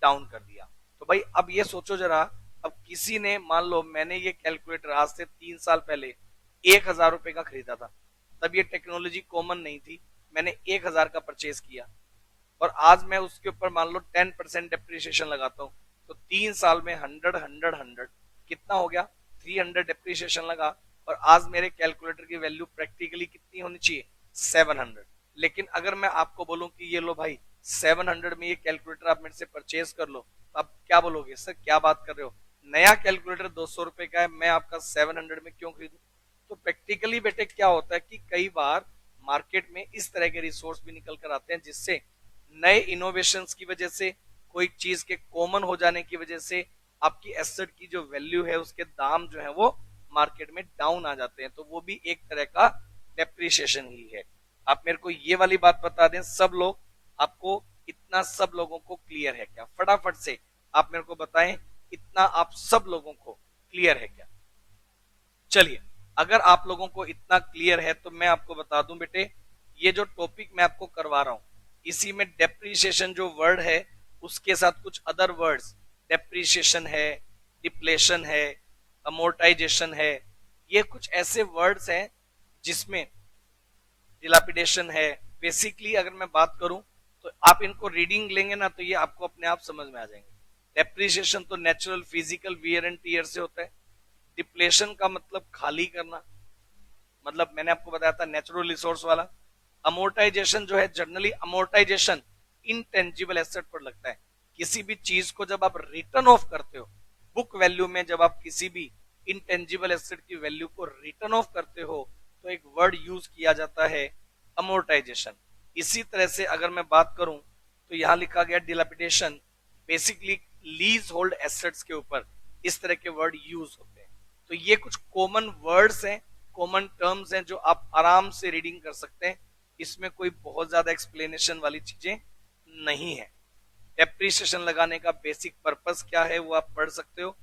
डाउन कर दिया। तो भाई अब ये सोचो जरा, अब किसी ने, मान लो मैंने ये कैलकुलेटर आज से 3 साल पहले 1,000 रुपए का खरीदा था, तब ये टेक्नोलॉजी कॉमन नहीं थी, मैंने 1,000 का परचेज किया और आज मैं उसके ऊपर मान लो 10% डेप्रिसिएशन लगाता हूँ, तो 3 साल में 100 कितना हो गया, 300 डेप्रिसिएशन लगा और आज मेरे कैलकुलेटर की वैल्यू प्रैक्टिकली कितनी होनी चाहिए, 700। लेकिन अगर मैं आपको बोलूं कि ये लो भाई 700 में ये कैलकुलेटर आप मेरे से परचेज कर लो, तो आप क्या बोलोगे, सर क्या बात कर रहे हो, नया कैलकुलेटर 200 रुपए का है, मैं आपका 700 में क्यों खरीदूं। तो प्रैक्टिकली बेटे क्या होता है कि कई बार मार्केट में इस तरह के रिसोर्स भी निकल कर आते हैं जिससे नए इनोवेशंस की वजह से, कोई चीज के कॉमन हो जाने की वजह से आपकी एसेट की जो वैल्यू है, उसके दाम जो है वो मार्केट में डाउन आ जाते हैं, तो वो भी एक तरह का डेप्रिसिएशन ही है। आप मेरे को ये वाली बात बता दें, सब लोग, आपको इतना सब लोगों को क्लियर है क्या? फटाफट से आप मेरे को बताएं, इतना आप सब लोगों को क्लियर है क्या? चलिए, अगर आप लोगों को इतना क्लियर है तो मैं आपको बता दूं बेटे, ये जो टॉपिक मैं आपको करवा रहा हूं, इसी में डेप्रिसिएशन जो वर्ड है उसके साथ कुछ अदर वर्ड्स, डेप्रिसिएशन है, डिप्लेशन है, अमोर्टाइजेशन है, ये कुछ ऐसे वर्ड्स हैं जिसमें डिलापिडेशन है। बेसिकली अगर मैं बात करूं तो आप इनको रीडिंग लेंगे ना तो ये आपको अपने आप समझ में आ जाएंगे। डेप्रिसिएशन तो natural physical wear and tear से होता है। डिप्लेशन का मतलब खाली करना, मतलब मैंने आपको बताया था नेचुरल रिसोर्स वाला। अमोर्टाइजेशन जो है, जनरली अमोर्टाइजेशन इनटेंजिबल एसेट पर लगता है। किसी भी चीज को जब आप रिटर्न ऑफ करते हो, बुक वैल्यू में जब आप किसी भी इनटेंजिबल एसेट की वैल्यू को रिटर्न ऑफ करते हो तो एक वर्ड यूज किया जाता है अमोर्टाइजेशन। इसी तरह से अगर मैं बात करूं तो यहां लिखा गया डिलापिडेशन, बेसिकली लीज होल्ड एसेट्स के ऊपर इस तरह के वर्ड यूज होते हैं। तो ये कुछ कॉमन वर्ड्स हैं, कॉमन टर्म्स हैं जो आप आराम से रीडिंग कर सकते हैं, इसमें कोई बहुत ज्यादा एक्सप्लेनेशन वाली चीजें नहीं है। डेप्रिसिएशन लगाने का बेसिक पर्पस क्या है वो आप पढ़ सकते हो।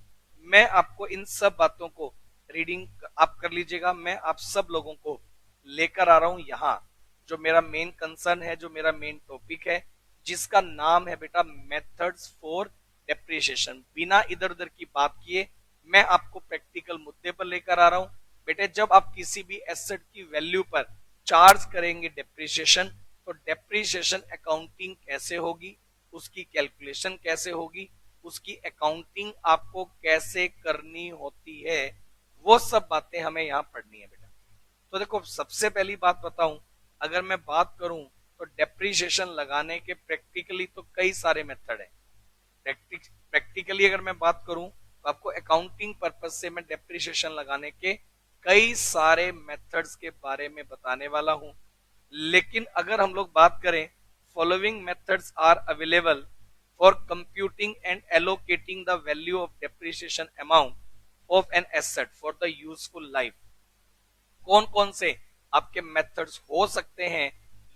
मैं आपको इन सब बातों को रीडिंग आप कर लीजिएगा। मैं आप सब लोगों को लेकर आ रहा हूं यहाँ, जो मेरा मेन कंसर्न है, जो मेरा मेन टॉपिक है, जिसका नाम है बेटा मेथड्स फॉर डेप्रिसिएशन। बिना इधर उधर की बात किए मैं आपको प्रैक्टिकल मुद्दे पर लेकर आ रहा हूं। बेटे जब आप किसी भी एसेट की वैल्यू पर चार्ज करेंगे डेप्रिसिएशन, तो डेप्रिसिएशन अकाउंटिंग कैसे होगी, उसकी कैलकुलेशन कैसे होगी, उसकी अकाउंटिंग आपको कैसे करनी होती है, वो सब बातें हमें यहाँ पढ़नी है बेटा। तो देखो सबसे पहली बात बताऊं, अगर मैं बात करूं तो डेप्रिसिएशन लगाने के प्रैक्टिकली तो कई सारे मेथड है। प्रैक्टिकली अगर मैं बात करूं तो आपको अकाउंटिंग पर्पज से मैं डेप्रिसिएशन लगाने के कई सारे मेथड्स के बारे में बताने वाला हूं। लेकिन अगर हम लोग बात करें, following methods are available for computing and allocating the value of depreciation amount of an asset for the useful life. कौन कौन से आपके मेथड्स हो सकते हैं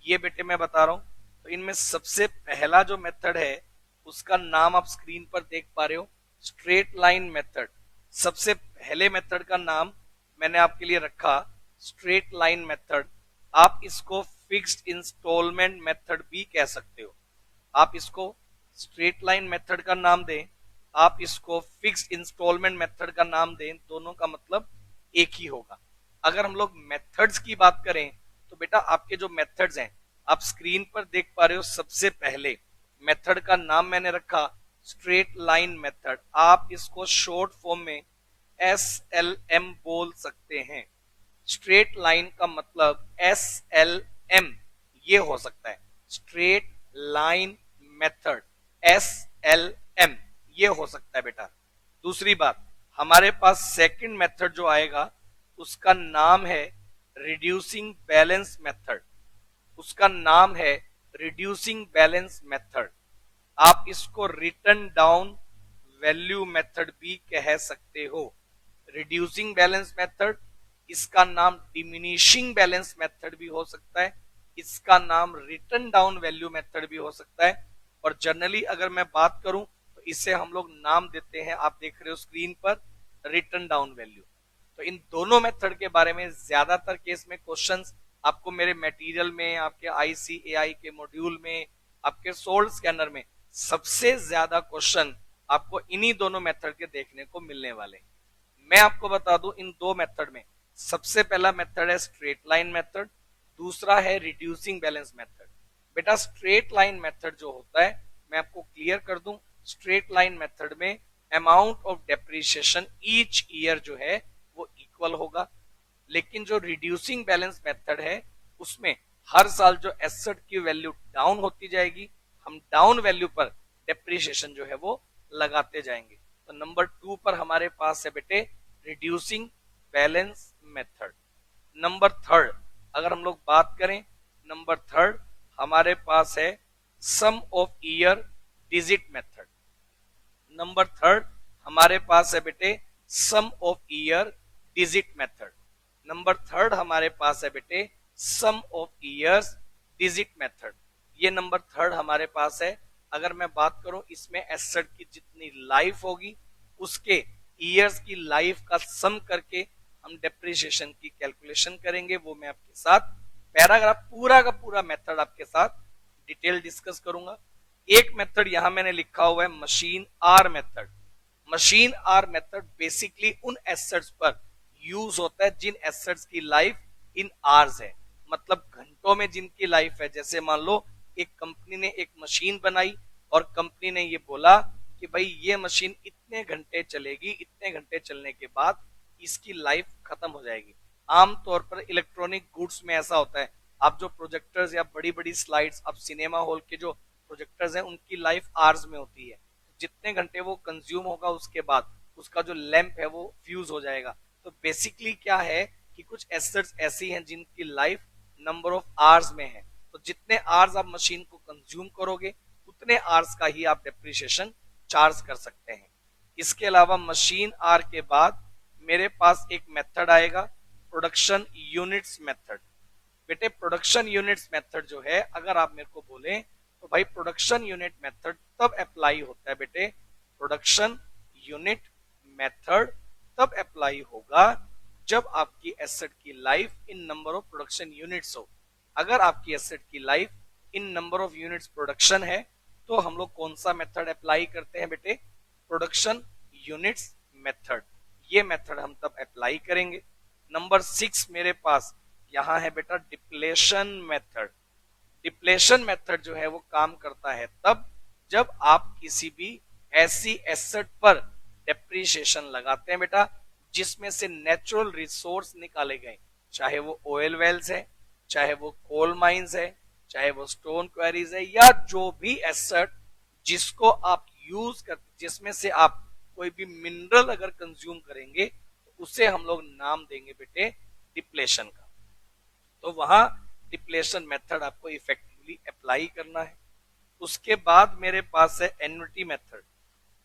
ये बेटे मैं बता रहा हूं। तो इनमें सबसे पहला जो मेथड है उसका नाम आप स्क्रीन पर देख पा रहे हो, स्ट्रेट लाइन मेथड। सबसे पहले मेथड का नाम मैंने आपके लिए रखा स्ट्रेट लाइन मेथड। आप इसको फिक्स्ड इंस्टॉलमेंट मेथड भी कह सकते हो। आप इसको स्ट्रेट लाइन मेथड का नाम दें, आप इसको फिक्स्ड इंस्टॉलमेंट मेथड का नाम दें, दोनों का मतलब एक ही होगा। अगर हम लोग मेथड्स की बात करें तो बेटा आपके जो मेथड्स हैं आप स्क्रीन पर देख पा रहे हो। सबसे पहले मेथड का नाम मैंने रखा स्ट्रेट लाइन मेथड। आप इसको शॉर्ट फॉर्म में SLM बोल सकते हैं। स्ट्रेट लाइन का मतलब SLM ये हो सकता है, स्ट्रेट लाइन मेथड SLM ये हो सकता है बेटा। दूसरी बात, हमारे पास सेकंड मेथड जो आएगा उसका नाम है रिड्यूसिंग बैलेंस मेथड। उसका नाम है रिड्यूसिंग बैलेंस मेथड। आप इसको रिटर्न डाउन वैल्यू मेथड भी कह सकते हो। रिड्यूसिंग बैलेंस मेथड, इसका नाम डिमिनिशिंग बैलेंस मेथड भी हो सकता है, इसका नाम रिटर्न डाउन वैल्यू मेथड भी हो सकता है। और जनरली अगर मैं बात करूं तो इसे हम लोग नाम देते हैं, आप देख रहे हो स्क्रीन पर, रिटर्न डाउन वैल्यू। तो इन दोनों मेथड के बारे में ज्यादातर केस में क्वेश्चंस आपको मेरे मटेरियल में, आपके ICAI के मॉड्यूल में, आपके सोल्ड स्कैनर में सबसे ज्यादा क्वेश्चन आपको इन्हीं दोनों मेथड के देखने को मिलने वाले हैं। मैं आपको बता दूं इन दो मेथड में सबसे पहला मेथड है स्ट्रेट लाइन मेथड, दूसरा है रिड्यूसिंग बैलेंस मेथड। बेटा स्ट्रेट लाइन मेथड जो होता है मैं आपको क्लियर कर दूं, स्ट्रेट लाइन मेथड में amount of depreciation each year जो है वो इक्वल होगा। लेकिन जो रिड्यूसिंग बैलेंस मेथड है उसमें हर साल जो एसेट की वैल्यू डाउन होती जाएगी, हम डाउन वैल्यू पर डेप्रिसिएशन जो है वो लगाते जाएंगे। तो नंबर 2 पर हमारे पास है बेटे reducing balance method. Number third अगर हम लोग बात करें, नंबर थर्ड हमारे पास है sum of year digit method. Number third हमारे पास है बेटे sum of year digit method. Number third हमारे पास है बेटे sum of years digit method. ये नंबर थर्ड हमारे पास है। अगर मैं बात करूं इसमें एसेट की जितनी लाइफ होगी उसके ईयर्स की लाइफ का सम करके हम डेप्रिसिएशन की कैलकुलेशन करेंगे। वो मैं आपके साथ पैराग्राफ पूरा का पूरा मेथड आपके साथ डिटेल डिस्कस करूंगा। एक मेथड यहां मैंने लिखा हुआ है machine hour method. Machine hour method basically उन एसेट्स पर यूज होता है जिन एसेट्स की लाइफ इन आवर्स है, मतलब घंटों में जिनकी लाइफ है। जैसे मान लो एक कंपनी ने एक मशीन बनाई और कंपनी ने ये बोला कि भाई ये मशीन इतने घंटे चलेगी, इतने घंटे चलने के बाद इसकी लाइफ खत्म हो जाएगी। आमतौर पर इलेक्ट्रॉनिक गुड्स में ऐसा होता है, आप जो प्रोजेक्टर्स या बड़ी बड़ी स्लाइड्स, आप सिनेमा हॉल के जो प्रोजेक्टर्स हैं उनकी लाइफ आवर्स में होती है। जितने घंटे वो कंज्यूम होगा उसके बाद उसका जो लैंप है वो फ्यूज हो जाएगा। तो बेसिकली क्या है कि कुछ एसेट्स ऐसी हैं जिनकी लाइफ नंबर ऑफ आवर्स में है। तो जितने आवर्स आप मशीन को कंज्यूम करोगे उतने आवर्स का ही आप डेप्रिसिएशन चार्ज कर सकते हैं। इसके अलावा मशीन आर के बाद मेरे पास एक मेथड आएगा प्रोडक्शन यूनिट्स मेथड। बेटे प्रोडक्शन यूनिट्स मेथड जो है अगर आप मेरे को बोले तो भाई प्रोडक्शन यूनिट मेथड तब अप्लाई होता है बेटे, प्रोडक्शन यूनिट मेथड तब अप्लाई होगा जब आपकी एसेट की life in number of production units हो। अगर आपकी एसेट की life in number of units production है, तो हम लोग कौन सा मेथड अप्लाई करते हैं बेटे, प्रोडक्शन यूनिट्स मेथड। ये मेथड हम तब अप्लाई करेंगे। नंबर 6 मेरे पास यहां है बेटा डिप्लेशन मेथड। डिप्लेशन मेथड जो है वो काम करता है तब जब आप किसी भी ऐसी एसेट पर डेप्रीशिएशन लगाते हैं बेटा जिसमें से नेचुरल रिसोर्स निकाले गए, चाहे वो ऑयल वेल्स है, चाहे वो कोल माइंस है, चाहे वो स्टोन क्वेरीज है, या जो भी एसेट जिसको आप यूज कर, जिसमें से आप कोई भी मिनरल अगर कंज्यूम करेंगे तो उसे हम लोग नाम देंगे बेटे डिप्लेशन का। तो वहां डिप्लेशन मेथड आपको इफेक्टिवली अप्लाई करना है। उसके बाद मेरे पास है एन्युटी मेथड।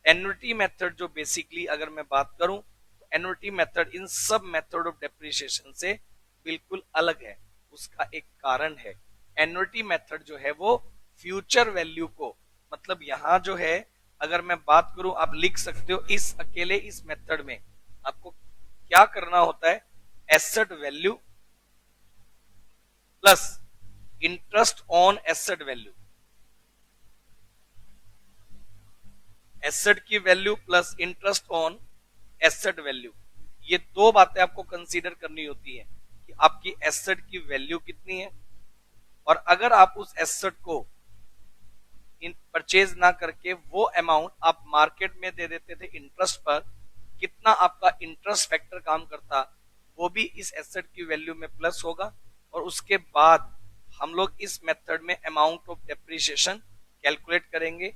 एन्युटी मेथड जो बेसिकली अगर मैं बात करूं तो एन्युटी मेथड इन सब मेथड ऑफ डेप्रिसिएशन से बिल्कुल अलग है। उसका एक कारण है, एन्युटी मेथड जो है वो फ्यूचर वैल्यू को, मतलब यहां जो है अगर मैं बात करूं, आप लिख सकते हो इस अकेले इस मेथड में आपको क्या करना होता है, asset value plus interest on asset value, asset की value plus interest on asset value, ये दो बातें आपको कंसीडर करनी होती है कि आपकी एसेट की वैल्यू कितनी है, और अगर आप उस एसेट को इन परचेज ना करके वो अमाउंट आप मार्केट में दे देते थे इंटरेस्ट पर, कितना आपका इंटरेस्ट फैक्टर काम करता वो भी इस एसेट की वैल्यू में प्लस होगा। और उसके बाद हम लोग इस मेथड में अमाउंट ऑफ डेप्रिसिएशन कैलकुलेट करेंगे।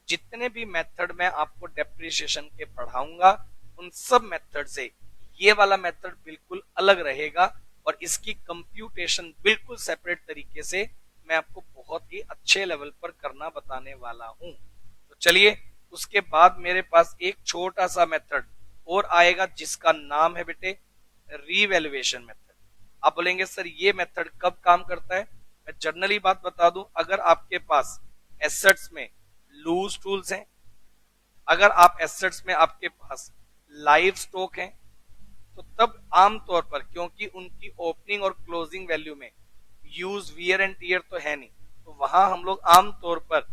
जितने भी मेथड मैं आपको डेप्रिसिएशन के पढ़ाऊंगा उन सब मेथड से ये वाला मेथड बिल्कुल अलग रहेगा और इसकी कंप्यूटेशन बिल्कुल सेपरेट तरीके से मैं आपको बहुत ही अच्छे लेवल पर करना बताने वाला हूं। तो चलिए, उसके बाद मेरे पास एक छोटा सा मेथड और आएगा जिसका नाम है बेटे रीवैल्यूएशन मेथड। आप बोलेंगे सर ये मेथड कब काम करता है? मैं जनरली बात बता दूं, अगर आपके पास एसेट्स में लूज टूल्स हैं, अगर आप एसेट्स में आपके पास लाइव स्टॉक है, तो तब आमतौर पर क्योंकि उनकी ओपनिंग और क्लोजिंग वैल्यू में यूज वियर एंड टीयर तो है नहीं, तो वहां हम लोग आमतौर पर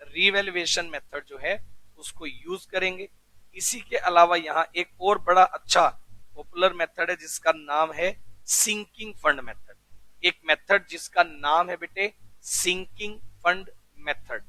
रीवैल्यूएशन मेथड जो है उसको यूज करेंगे। इसी के अलावा यहाँ एक और बड़ा अच्छा पॉपुलर मेथड है जिसका नाम है सिंकिंग फंड मेथड। एक मेथड जिसका नाम है बेटे सिंकिंग फंड मेथड।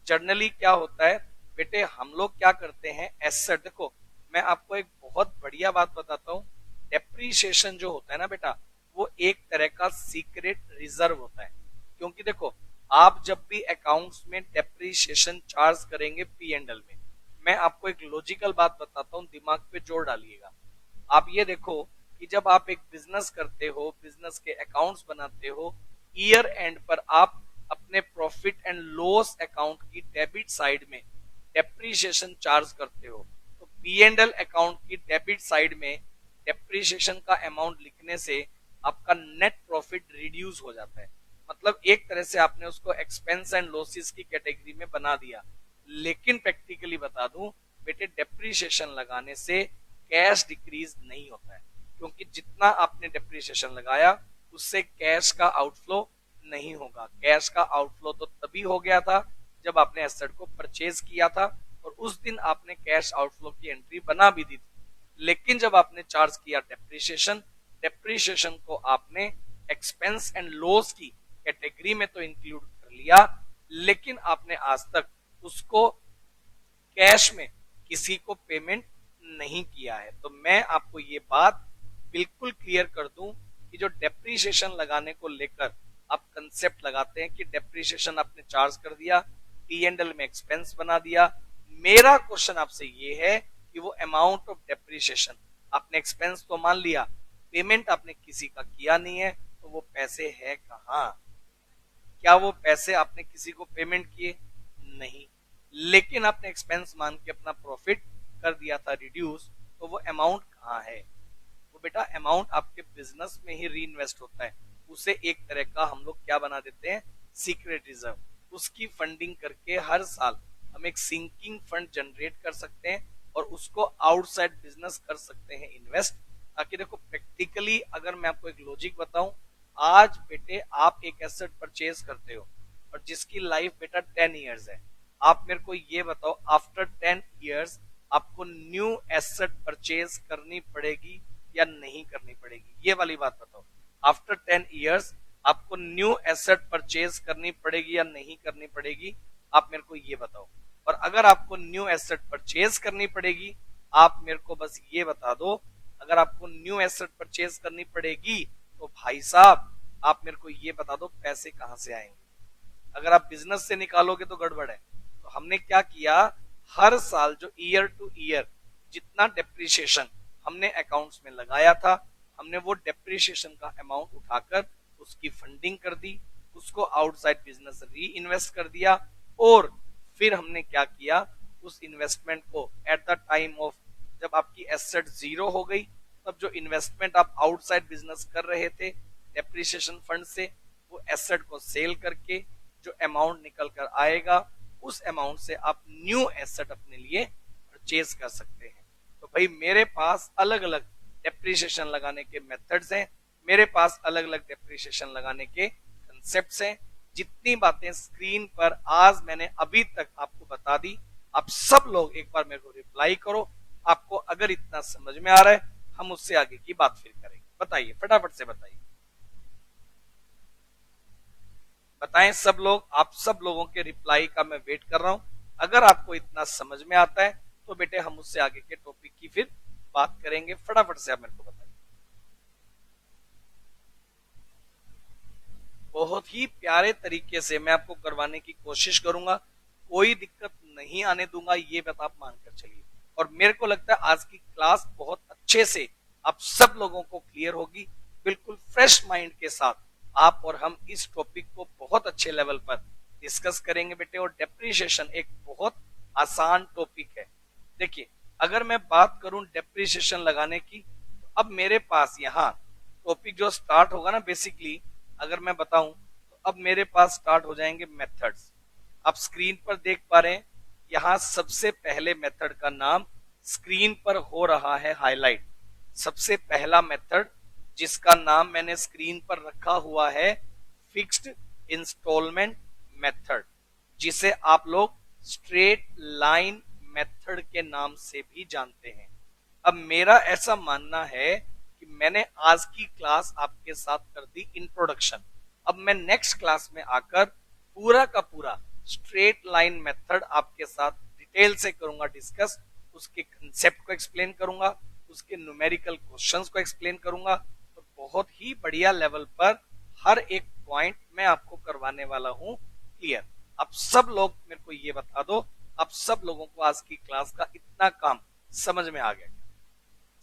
जनरली क्या होता है बेटे, हम लोग क्या करते हैं एसेट, देखो मैं आपको एक बहुत बढ़िया बात बताता हूँ, डेप्रीशिएशन जो होता है ना बेटा वो एक तरह का सीक्रेट रिजर्व होता है। क्योंकि देखो आप जब भी अकाउंट्स में डेप्रीशिएशन चार्ज करेंगे पी एंड एल में, मैं आपको एक लॉजिकल बात बताता हूँ, दिमाग पे जोर डालिएगा। आप ये देखो कि जब आप एक बिजनेस करते हो, बिजनेस के अकाउंट्स बनाते हो, ईयर एंड पर आप अपने प्रॉफिट एंड लॉस अकाउंट की डेबिट साइड में डेप्रीशिएशन चार्ज करते हो, तो पी एंड एल अकाउंट की डेबिट साइड में डेप्रीशिएशन का अमाउंट लिखने से आपका नेट प्रॉफिट रिड्यूस हो जाता है। मतलब एक तरह से आपने उसको एक्सपेंस एंड लॉसेस की कैटेगरी में बना दिया। लेकिन प्रैक्टिकली बता दूं बेटे, डेप्रीशिएशन लगाने से कैश डिक्रीज नहीं होता है, क्योंकि जितना आपने डेप्रीशिएशन लगाया उससे कैश का आउटफ्लो नहीं होगा। कैश का आउटफ्लो तो तभी हो गया था जब आपने एसेट को परचेज किया था और उस दिन आपने कैश आउटफ्लो की एंट्री बना भी दी थी। लेकिन जब आपने चार्ज किया डेप्रीशिएशन, डेप्रीशिएशन को आपने एक्सपेंस एंड लॉस की कैटेगरी में तो इंक्लूड कर लिया, लेकिन आपने आज तक उसको कैश में किसी को पेमेंट नहीं किया है। तो मैं आपको ये बात बिल्कुल क्लियर कर दूं कि जो डेप्रीशिएशन लगाने को लेकर आप कंसेप्ट लगाते हैं कि डेप्रीशिएशन आपने चार्ज कर दिया, पी एंड एल में एक्सपेंस बना दिया, मेरा क्वेश्चन आपसे ये है कि वो अमाउंट ऑफ डेप्रीशिएशन आपने एक्सपेंस तो मान लिया, पेमेंट आपने किसी का किया नहीं है, तो वो पैसे है कहां? क्या वो पैसे आपने किसी को पेमेंट किए? नहीं। लेकिन आपने एक्सपेंस मान के अपना प्रॉफिट कर दिया था रिड्यूस, तो वो अमाउंट कहां है? वो बेटा अमाउंट आपके बिजनेस में ही री इन्वेस्ट होता है। उसे एक तरह का हम लोग क्या बना देते हैं, सीक्रेट रिजर्व। उसकी फंडिंग करके हर साल हम एक सिंकिंग फंड जनरेट कर सकते हैं और उसको आउटसाइड बिजनेस कर सकते हैं इन्वेस्ट। ताकि देखो प्रैक्टिकली अगर मैं आपको एक लॉजिक बताऊं, आज बेटे आप एक एसेट परचेज करते हो, और जिसकी लाइफ बेटा 10 इयर्स है। आप मेरे को ये बताओ, आफ्टर 10 इयर्स आपको न्यू एसेट परचेज करनी पड़ेगी या नहीं करनी पड़ेगी? ये वाली बात बताओ। आफ्टर 10 इयर्स आपको न्यू एसेट परचेज करनी पड़ेगी या नहीं करनी पड़ेगी? आप मेरे को ये बताओ। और अगर आपको न्यू एसेट परचेज करनी पड़ेगी, आप मेरे को बस ये बता दो, अगर आपको न्यू एसेट परचेज करनी पड़ेगी तो भाई साहब आप मेरे को ये बता दो पैसे कहां से आएंगे? अगर आप बिजनेस से निकालोगे तो गड़बड़ है। तो हमने क्या किया, हर साल जो ईयर टू ईयर जितना डेप्रिसिएशन हमने अकाउंट्स में लगाया था, हमने वो डेप्रिसिएशन का अमाउंट उठाकर उसकी फंडिंग कर दी, उसको आउटसाइड बिजनेस री इन्वेस्ट कर दिया। और फिर हमने क्या किया, उस इन्वेस्टमेंट को एट द टाइम ऑफ जब आपकी एसेट जीरो हो गई, तब जो इन्वेस्टमेंट आप आउटसाइड बिजनेस कर रहे थे डेप्रिसिएशन फंड से, वो एसेट को सेल करके जो अमाउंट निकल कर आएगा, उस अमाउंट से आप न्यू एसेट अपने लिए परचेज कर सकते हैं। तो भाई मेरे पास अलग अलग डेप्रिसिएशन लगाने के मेथड्स हैं, मेरे पास अलग अलग डेप्रिसिएशन लगाने के कंसेप्ट्स हैं। जितनी बातें स्क्रीन पर आज मैंने अभी तक आपको बता दी, आप सब लोग एक बार मेरे को रिप्लाई करो। आपको अगर इतना समझ में आ रहा है, हम उससे आगे की बात फिर करेंगे। बताइए, फटाफट से बताइए, बताएं सब लोग। आप सब लोगों के रिप्लाई का मैं वेट कर रहा हूं। अगर आपको इतना समझ में आता है तो बेटे हम उससे आगे के टॉपिक की फिर बात करेंगे। फटाफट से आप मेरे को बताइए। बहुत ही प्यारे तरीके से मैं आपको करवाने की कोशिश करूंगा, कोई दिक्कत नहीं आने दूंगा, ये बात आप मानकर चलिए। और मेरे को लगता है आज की क्लास बहुत अच्छे से आप सब लोगों को क्लियर होगी। बिल्कुल फ्रेश माइंड के साथ आप और हम इस टॉपिक को बहुत अच्छे लेवल पर डिस्कस करेंगे बेटे। और डेप्रिसिएशन एक बहुत आसान टॉपिक है। देखिए, अगर मैं बात करूं डेप्रिसिएशन लगाने की, तो अब मेरे पास यहाँ टॉपिक जो स्टार्ट होगा ना, बेसिकली अगर मैं बताऊं तो अब मेरे पास स्टार्ट हो जाएंगे मेथड्स। आप स्क्रीन पर देख पा रहे हैं, यहां सबसे पहले मेथड का नाम स्क्रीन पर हो रहा है हाईलाइट। सबसे पहला मेथड जिसका नाम मैंने स्क्रीन पर रखा हुआ है फिक्स्ड इंस्टॉलमेंट मेथड, जिसे आप लोग स्ट्रेट लाइन मेथड के नाम से भी जानते हैं। अब मेरा ऐसा मानना है कि मैंने आज की क्लास आपके साथ कर दी इंट्रोडक्शन। अब मैं नेक्स्ट क्लास में आकर पूरा का पूरा स्ट्रेट लाइन मेथड आपके साथ डिटेल से करूंगा डिस्कस। उसके कंसेप्ट को एक्सप्लेन करूंगा, उसके न्यूमेरिकल क्वेश्चंस को एक्सप्लेन करूंगा। तो बहुत ही बढ़िया लेवल पर हर एक पॉइंट मैं आपको करवाने वाला हूं क्लियर। आप सब लोग मेरे को ये बता दो, आप सब लोगों को आज की क्लास का इतना काम समझ में आ गया?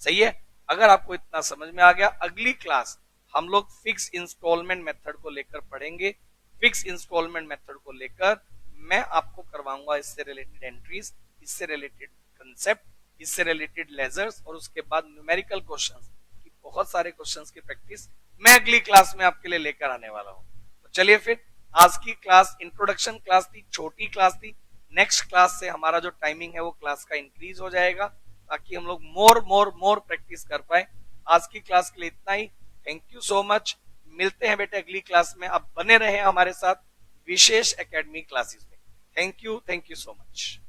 सही है। अगर आपको इतना समझ में आ गया, अगली क्लास हम लोग फिक्स इंस्टॉलमेंट मेथड को लेकर पढ़ेंगे। फिक्स इंस्टॉलमेंट मेथड को लेकर मैं आपको करवाऊंगा इससे रिलेटेड एंट्रीज, इससे रिलेटेड कंसेप्ट, इससे रिलेटेड लेजर्स, और उसके बाद न्यूमेरिकल क्वेश्चंस की बहुत सारे क्वेश्चंस की प्रैक्टिस मैं अगली क्लास में आपके लिए लेकर आने वाला हूं। तो चलिए फिर, आज की क्लास इंट्रोडक्शन क्लास थी, छोटी क्लास थी। नेक्स्ट क्लास से हमारा जो टाइमिंग है वो क्लास का इंक्रीज हो जाएगा, ताकि हम लोग मोर प्रैक्टिस कर पाए। आज की क्लास के लिए इतना ही। Thank you so much. मिलते हैं बेटे अगली क्लास में। आप बने रहे हमारे साथ विशेष एकेडमी क्लासेस में। Thank you so much.